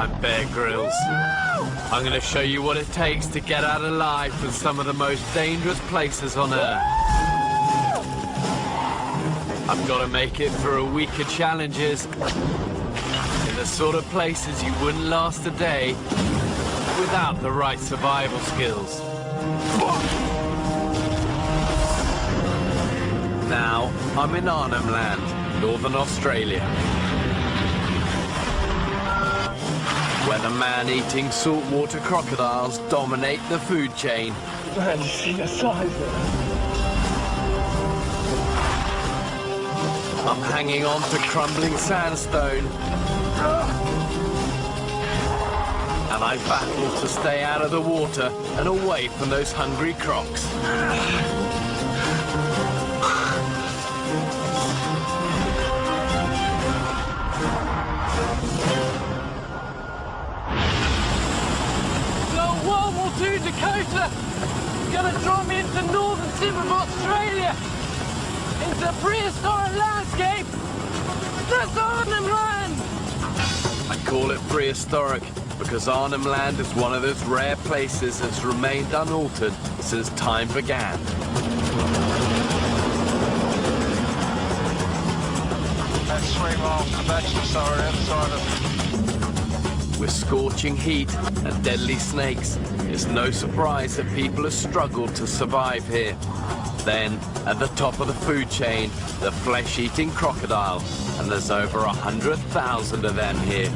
I'm Bear Grylls. I'm going to show you what it takes to get out alive from some of the most dangerous places on Earth. I've got to make it through a week of challenges in the sort of places you wouldn't last a day without the right survival skills. Now, I'm in Arnhem Land, Northern Australia, where the man-eating saltwater crocodiles dominate the food chain. Man, you see the size of it? I'm hanging on to crumbling sandstone, and I battle to stay out of the water and away from those hungry crocs. Dakota, gonna draw me into the northern tip of Australia, into a prehistoric landscape. That's Arnhem Land. I call it prehistoric because Arnhem Land is one of those rare places that's remained unaltered since time began. That's 3 miles to Baxter, the other side of With scorching heat and deadly snakes, it's no surprise that people have struggled to survive here. Then, at the top of the food chain, the flesh-eating crocodile, and there's over 100,000 of them here.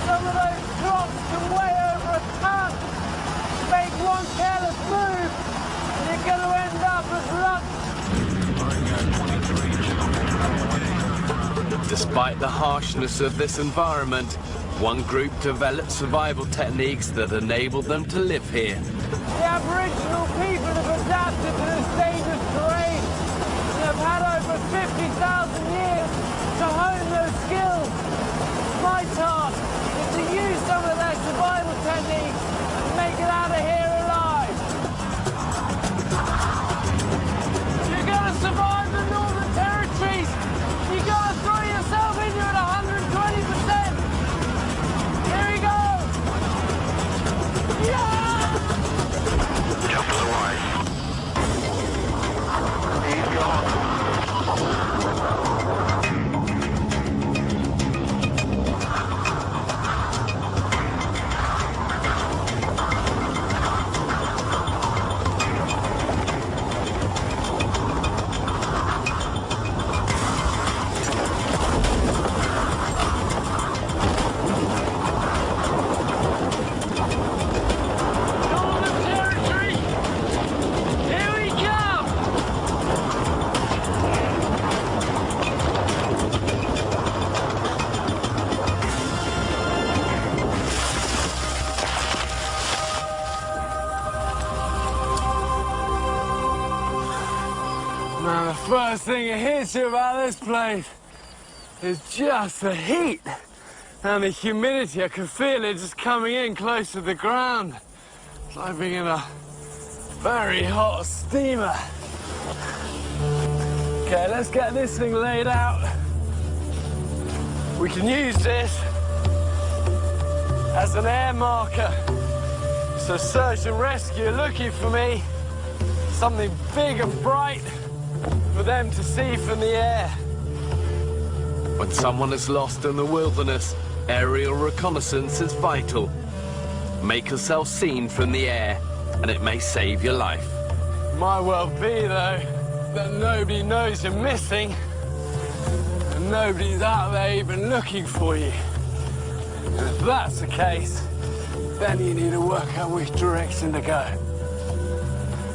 Some of those crocs can weigh over a ton. Make one careless move, and you're gonna end up as lunch. Despite the harshness of this environment, one group developed survival techniques that enabled them to live here. The Aboriginal people have adapted to this dangerous terrain and have had over 50,000 years to hone those skills. My task is to use some of their survival techniques and make it out of here alive. You're gonna survive the Northern Territories. You gotta throw yourself into it 120%. Here we go. Yeah! Jump to the right. He's gone. Northern Territory, here we come! Now, the first thing that hits you about this place is just the heat and the humidity. I can feel it just coming in close to the ground. It's like being in a very hot steamer. Okay, let's get this thing laid out. We can use this as an air marker. So search and rescue are looking for me. Something big and bright for them to see from the air. When someone is lost in the wilderness, aerial reconnaissance is vital. Make yourself seen from the air, and it may save your life. Might well be, though, that nobody knows you're missing, and nobody's out there even looking for you. And if that's the case, then you need to work out which direction to go.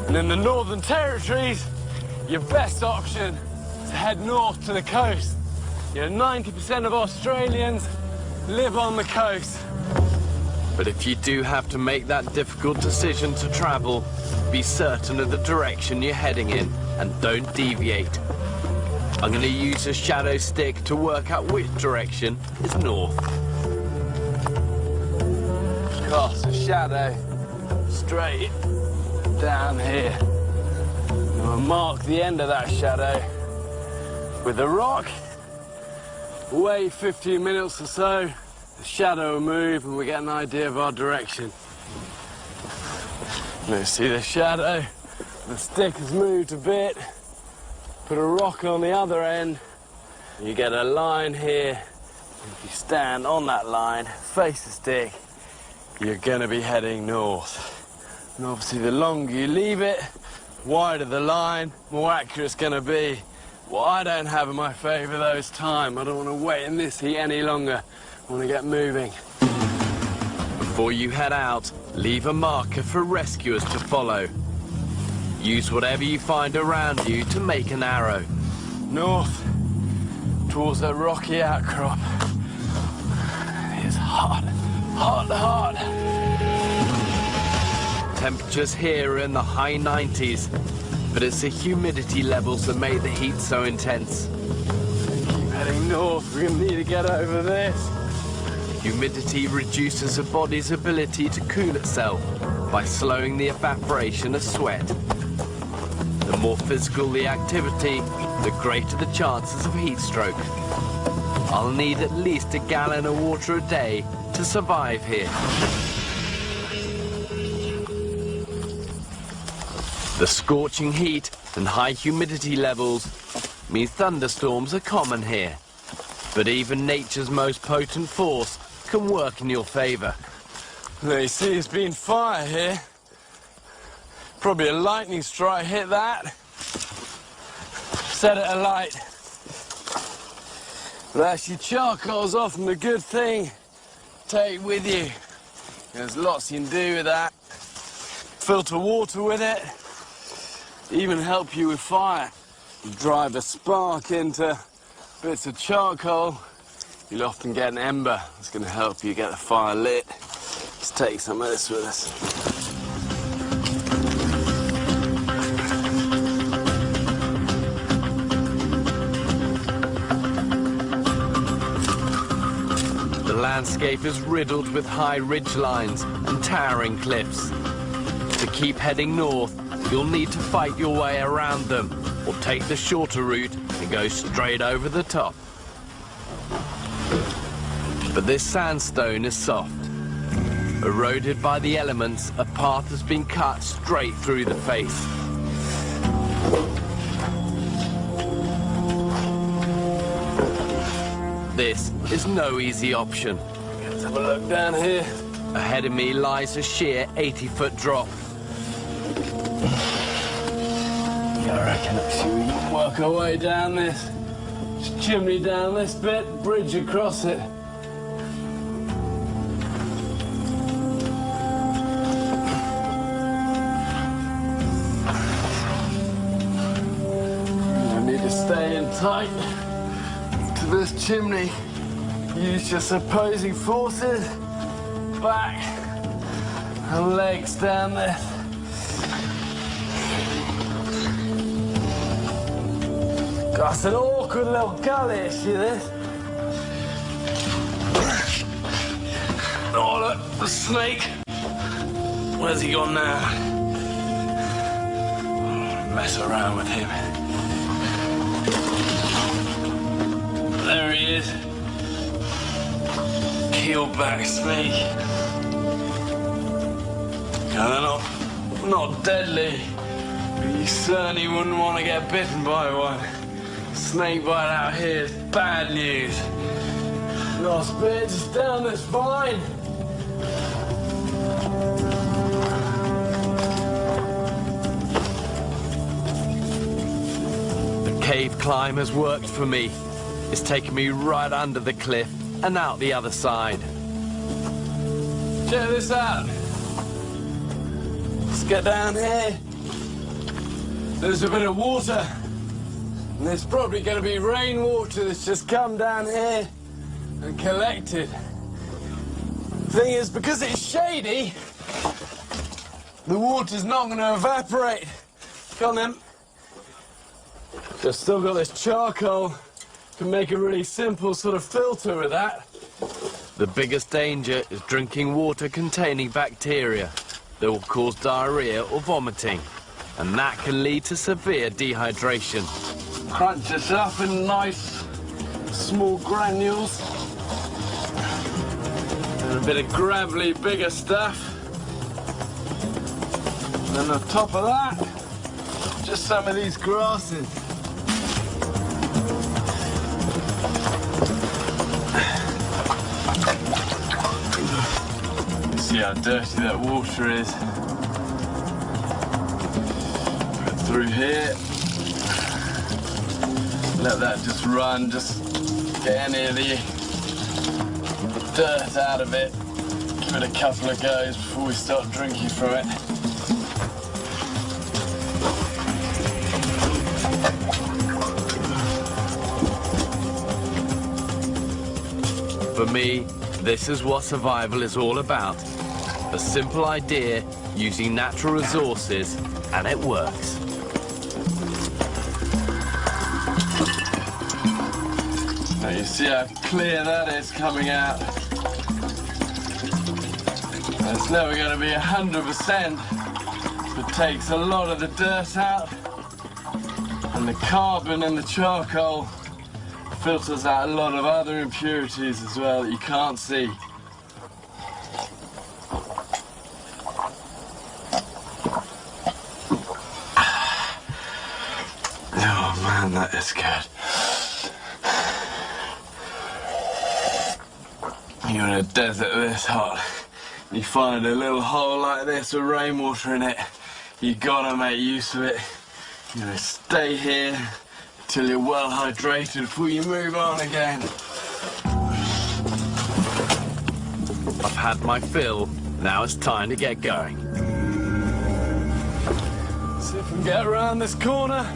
And in the Northern Territories, your best option is to head north to the coast. 90% of Australians live on the coast. But if you do have to make that difficult decision to travel, be certain of the direction you're heading in and don't deviate. I'm going to use a shadow stick to work out which direction is north. Cast a shadow straight down here. And we'll mark the end of that shadow with a rock. Wait 15 minutes or so, the shadow will move and we get an idea of our direction. Now see the shadow, the stick has moved a bit, put a rock on the other end, you get a line here. If you stand on that line, face the stick, you're gonna be heading north. And obviously the longer you leave it, wider the line, more accurate it's gonna be. What I don't have in my favour though is time. I don't want to wait in this heat any longer. I want to get moving. Before you head out, leave a marker for rescuers to follow. Use whatever you find around you to make an arrow. North, towards that rocky outcrop. It's hot, hot, hot. Temperatures here are in the high 90s, but it's the humidity levels that make the heat so intense. Keep heading north, we're gonna need to get over this. Humidity reduces a body's ability to cool itself by slowing the evaporation of sweat. The more physical the activity, the greater the chances of heat stroke. I'll need at least a gallon of water a day to survive here. The scorching heat and high humidity levels mean thunderstorms are common here. But even nature's most potent force can work in your favour. Now you see there's been fire here. Probably a lightning strike hit that. Set it alight. But actually charcoal's often a good thing to take with you. There's lots you can do with that. Filter water with it. Even help you with fire. You drive a spark into bits of charcoal, you'll often get an ember. It's going to help you get the fire lit. Let's take some of this with us. The landscape is riddled with high ridge lines and towering cliffs. To keep heading north, you'll need to fight your way around them, or take the shorter route and go straight over the top. But this sandstone is soft. Eroded by the elements, a path has been cut straight through the face. This is no easy option. Let's have a look down here. Ahead of me lies a sheer 80-foot drop. Yeah, I reckon actually we can work our way down this. Just chimney down this bit, bridge across it. I need to stay in tight to this chimney. Use just opposing forces, back and legs down this. That's an awkward little gully, see this? Oh, look, the snake. Where's he gone now? Mess around with him. There he is. Keelback snake. No, they're not deadly, but you certainly wouldn't want to get bitten by one. Snake bite out here is bad news. Last bit, just down this vine. The cave climb has worked for me. It's taken me right under the cliff and out the other side. Check this out. Let's get down here. There's a bit of water. And there's probably going to be rainwater that's just come down here and collected. Thing is, because it's shady, the water's not going to evaporate. Come on then. Just still got this charcoal. Can make a really simple sort of filter with that. The biggest danger is drinking water containing bacteria that will cause diarrhea or vomiting, and that can lead to severe dehydration. Crunch this up in nice small granules. And a bit of gravelly, bigger stuff. And then on top of that, just some of these grasses. See how dirty that water is. Put it through here. Let that just run, just get any of the dirt out of it. Give it a couple of goes before we start drinking from it. For me, this is what survival is all about. A simple idea using natural resources, and it works. Now you see how clear that is coming out. It's never going to be 100%. It takes a lot of the dirt out, and the carbon in the charcoal filters out a lot of other impurities as well that you can't see. Oh man, that is good. You're in a desert this hot, you find a little hole like this with rainwater in it, you gotta make use of it. You know, stay here till you're well hydrated before you move on again. I've had my fill, now it's time to get going. See if we can get around this corner.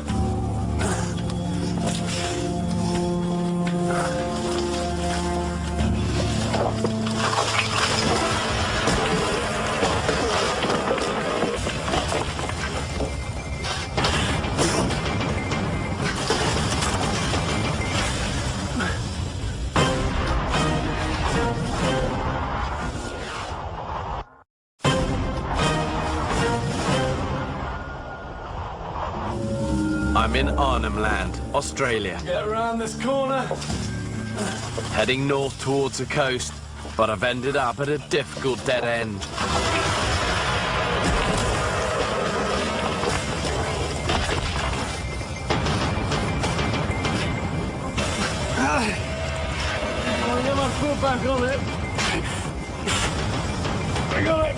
I'm in Arnhem Land, Australia, Get around this corner. heading north towards the coast, but I've ended up at a difficult dead end. I'll get my foot back on it. I got it.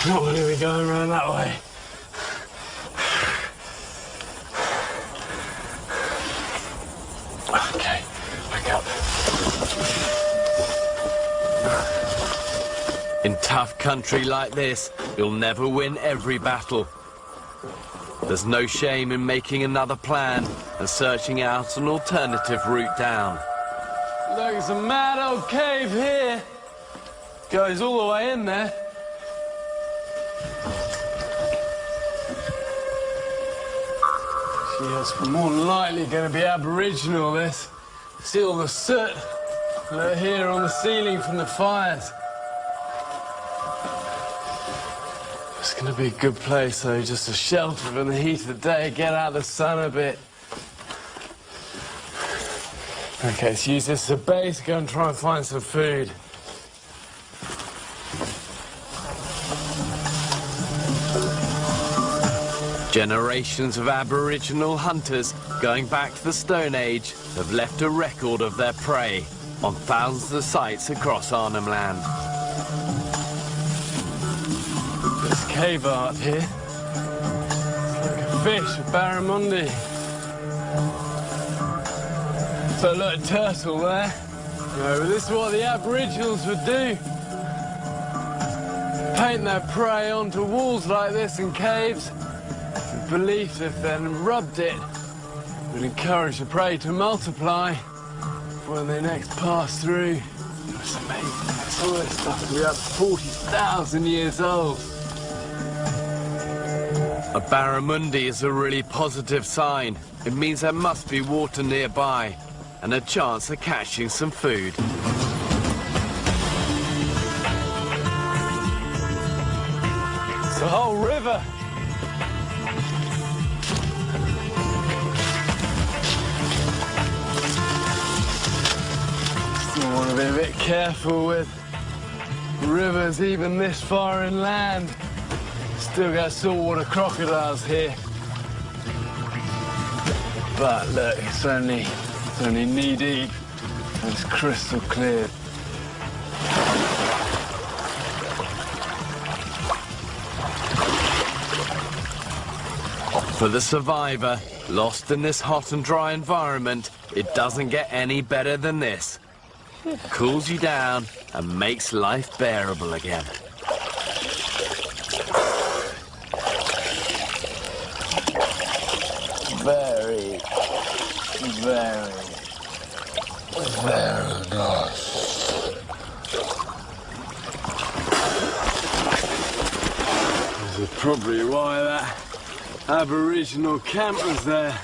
Not going to be going around that way. Okay, back up. In tough country like this, you'll never win every battle. There's no shame in making another plan and searching out an alternative route down. Look, it's a mad old cave here. Goes all the way in there. Yeah, it's more than likely going to be Aboriginal, this. See all the soot here on the ceiling from the fires. It's going to be a good place, though, just to shelter from the heat of the day, get out of the sun a bit. Okay, let's use this as a base, go and try and find some food. Generations of Aboriginal hunters going back to the Stone Age have left a record of their prey on thousands of sites across Arnhem Land. This cave art here. It's like a fish, a barramundi. So look, a turtle there. No, this is what the Aboriginals would do. Paint their prey onto walls like this in caves. The belief that if they rubbed it, it would encourage the prey to multiply when they next pass through. It's amazing. Some of this stuff will be up to 40,000 years old. A barramundi is a really positive sign. It means there must be water nearby and a chance of catching some food. It's a whole river. be a bit careful with rivers even this far inland. Still got saltwater crocodiles here. But look, it's only knee deep and it's crystal clear. For the survivor, lost in this hot and dry environment, it doesn't get any better than this. Cools you down and makes life bearable again. Very, very, very nice. This is probably why that Aboriginal camp was there.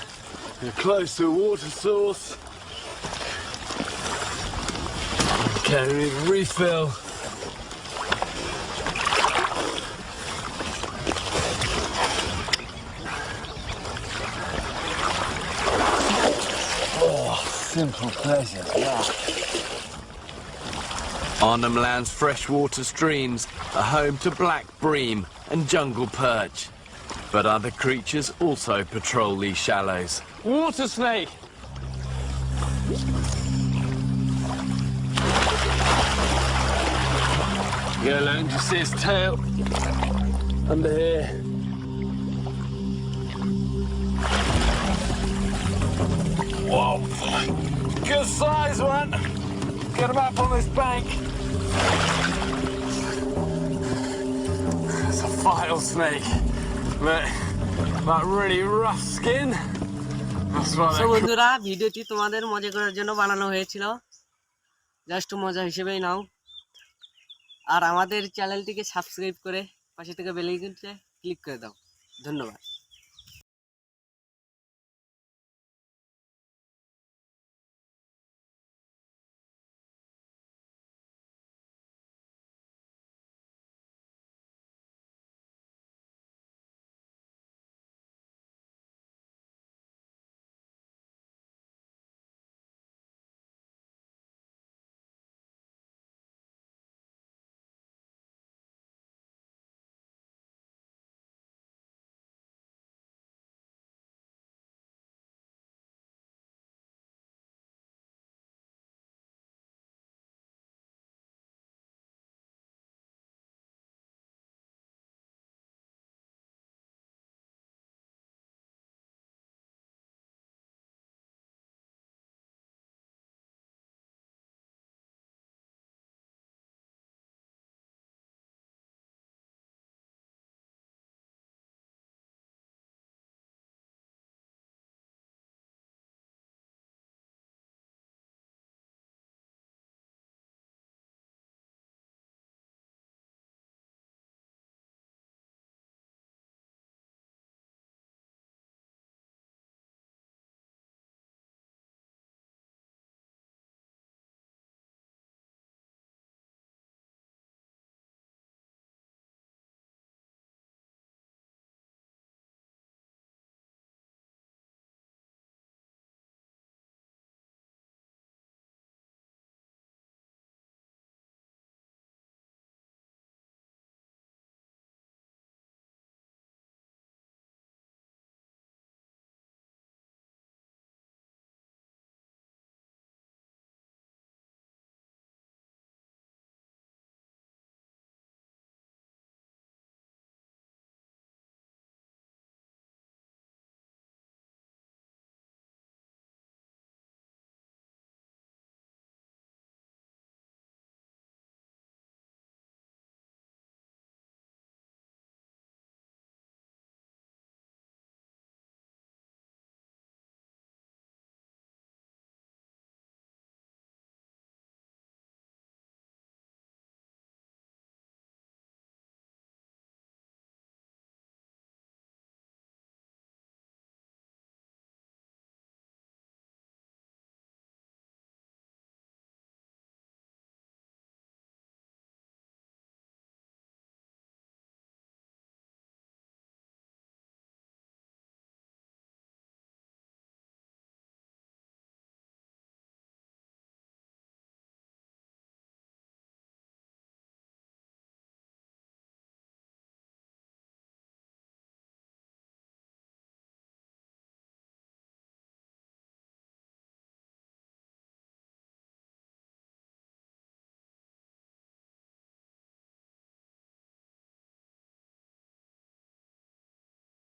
They're close to a water source. Okay, we need a refill. Simple pleasure, yeah. Arnhem Land's freshwater streams are home to black bream and jungle perch. But other creatures also patrol these shallows. Water snake! Yeah, look, you see his tail under here. Whoa! Good size one! Get him up on this bank. It's a file snake. Look, that really rough skin. That's why So বন্ধুরা ভিডিওটি তোমাদের মজা করার জন্য বানানো হয়েছিল, just মজা হিসেবেই নাও। আর আমাদের চ্যানেলটিকে সাবস্ক্রাইব করে পাশে থেকে বেল আইকনটা ক্লিক করে দাও। ধন্যবাদ।